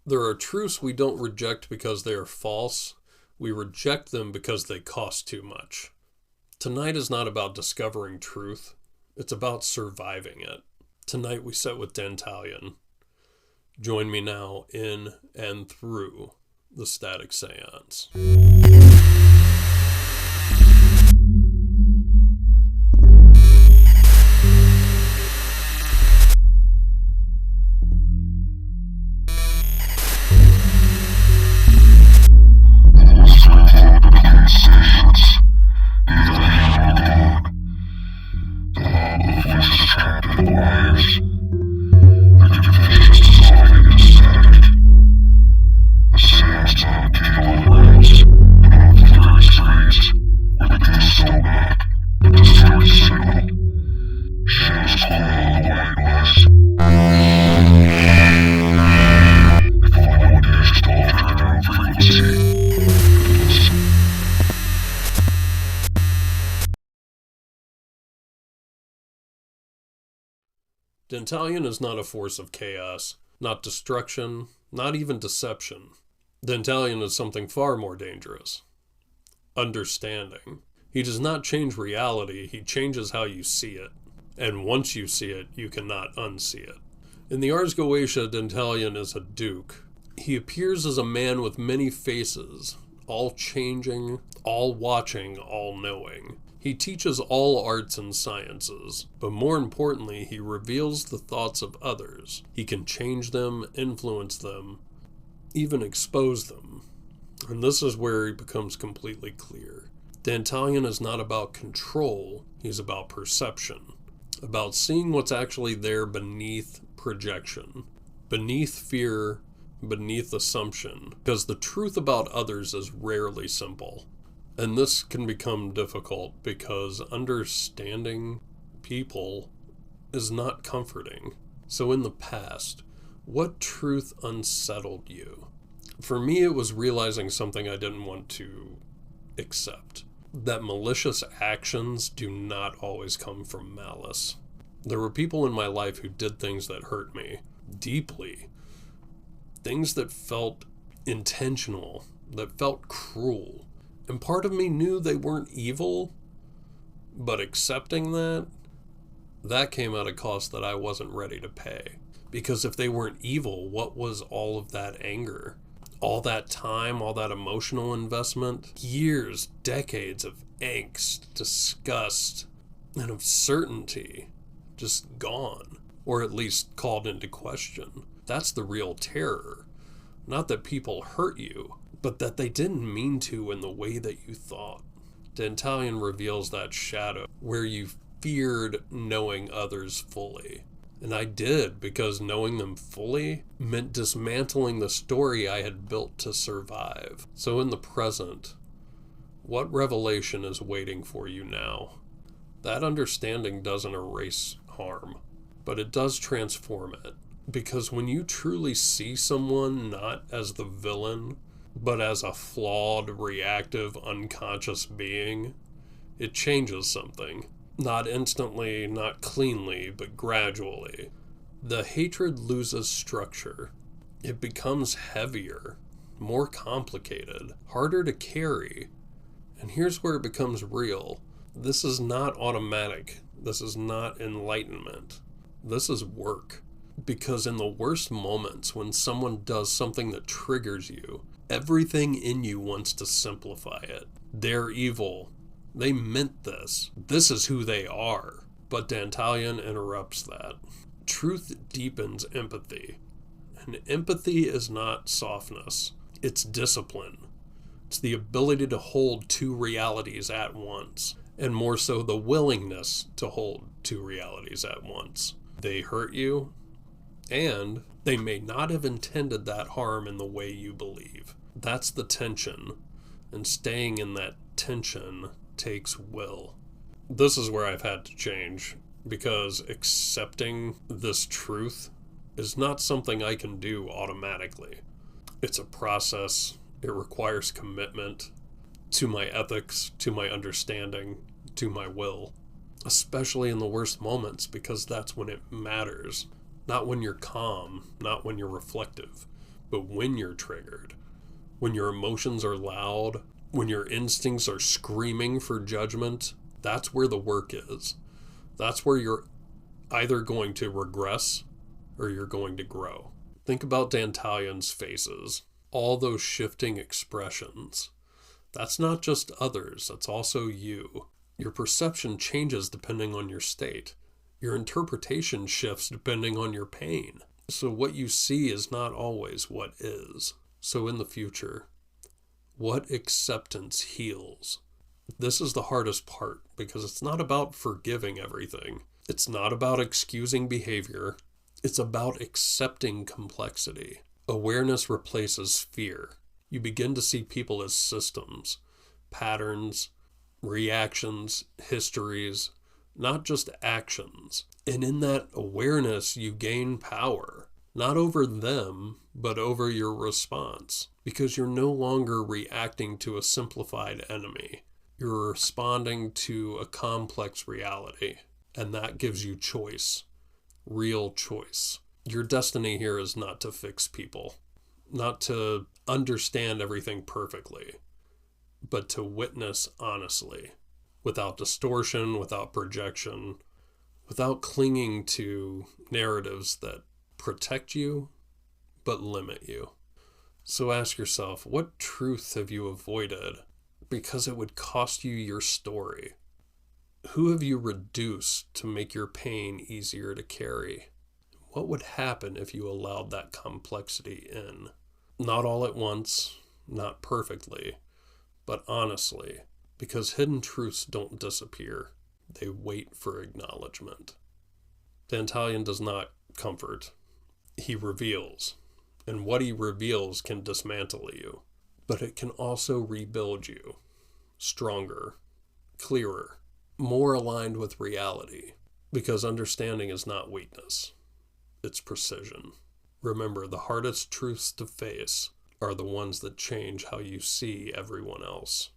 There are truths we don't reject because they are false. We reject them because they cost too much. Tonight is not about discovering truth. It's about surviving it. Tonight we sit with Dantalion. Join me now in and through the Static Seance. Dantalion is not a force of chaos, not destruction, not even deception. Dantalion is something far more dangerous. Understanding. He does not change reality, he changes how you see it. And once you see it, you cannot unsee it. In the Ars Goetia, Dantalion is a duke. He appears as a man with many faces, all changing, all watching, all knowing. He teaches all arts and sciences, but more importantly, he reveals the thoughts of others. He can change them, influence them, even expose them. And this is where he becomes completely clear. Dantalion is not about control, he's about perception. About seeing what's actually there beneath projection, beneath fear, beneath assumption. Because the truth about others is rarely simple. And this can become difficult because understanding people is not comforting. So in the past, what truth unsettled you? For me, it was realizing something I didn't want to accept. That malicious actions do not always come from malice. There were people in my life who did things that hurt me deeply. Things that felt intentional, that felt cruel. And part of me knew they weren't evil, but accepting that came at a cost that I wasn't ready to pay. Because if they weren't evil, what was all of that anger? All that time, all that emotional investment? Years, decades of angst, disgust, and of certainty just gone, or at least called into question. That's the real terror. Not that people hurt you, but that they didn't mean to in the way that you thought. Dantalion reveals that shadow where you feared knowing others fully. And I did, because knowing them fully meant dismantling the story I had built to survive. So in the present, what revelation is waiting for you now? That understanding doesn't erase harm, but it does transform it. Because when you truly see someone not as the villain, but as a flawed, reactive, unconscious being, it changes something. Not instantly, not cleanly, but gradually. The hatred loses structure. It becomes heavier, more complicated, harder to carry. And here's where it becomes real. This is not automatic. This is not enlightenment. This is work. Because in the worst moments, when someone does something that triggers you, everything in you wants to simplify it. They're evil. They meant this. This is who they are. But Dantalion interrupts that. Truth deepens empathy. And empathy is not softness. It's discipline. It's the ability to hold two realities at once. And more so, the willingness to hold two realities at once. They hurt you, and they may not have intended that harm in the way you believe. That's the tension. And staying in that tension takes will. This is where I've had to change, because accepting this truth is not something I can do automatically. It's a process. It requires commitment to my ethics, to my understanding, to my will, especially in the worst moments, because that's when it matters. Not when you're calm, not when you're reflective, But when you're triggered, when your emotions are loud, when your instincts are screaming for judgment, that's where the work is. That's where you're either going to regress or you're going to grow. Think about Dantalion's faces, all those shifting expressions. That's not just others, that's also you. Your perception changes depending on your state. Your interpretation shifts depending on your pain. So what you see is not always what is. So in the future, what acceptance heals? This is the hardest part because it's not about forgiving everything. It's not about excusing behavior. It's about accepting complexity. Awareness replaces fear. You begin to see people as systems, patterns, reactions, histories, not just actions. And in that awareness, you gain power, not over them, but over your response, because you're no longer reacting to a simplified enemy. You're responding to a complex reality, and that gives you choice, real choice. Your destiny here is not to fix people, not to understand everything perfectly, but to witness honestly, without distortion, without projection, without clinging to narratives that protect you but limit you. So ask yourself, what truth have you avoided because it would cost you your story? Who have you reduced to make your pain easier to carry? What would happen if you allowed that complexity in? Not all at once, not perfectly, but honestly, because hidden truths don't disappear. They wait for acknowledgement. Dantalion does not comfort. He reveals. And what he reveals can dismantle you. But it can also rebuild you. Stronger, clearer, more aligned with reality. Because understanding is not weakness. It's precision. Remember, the hardest truths to face are the ones that change how you see everyone else.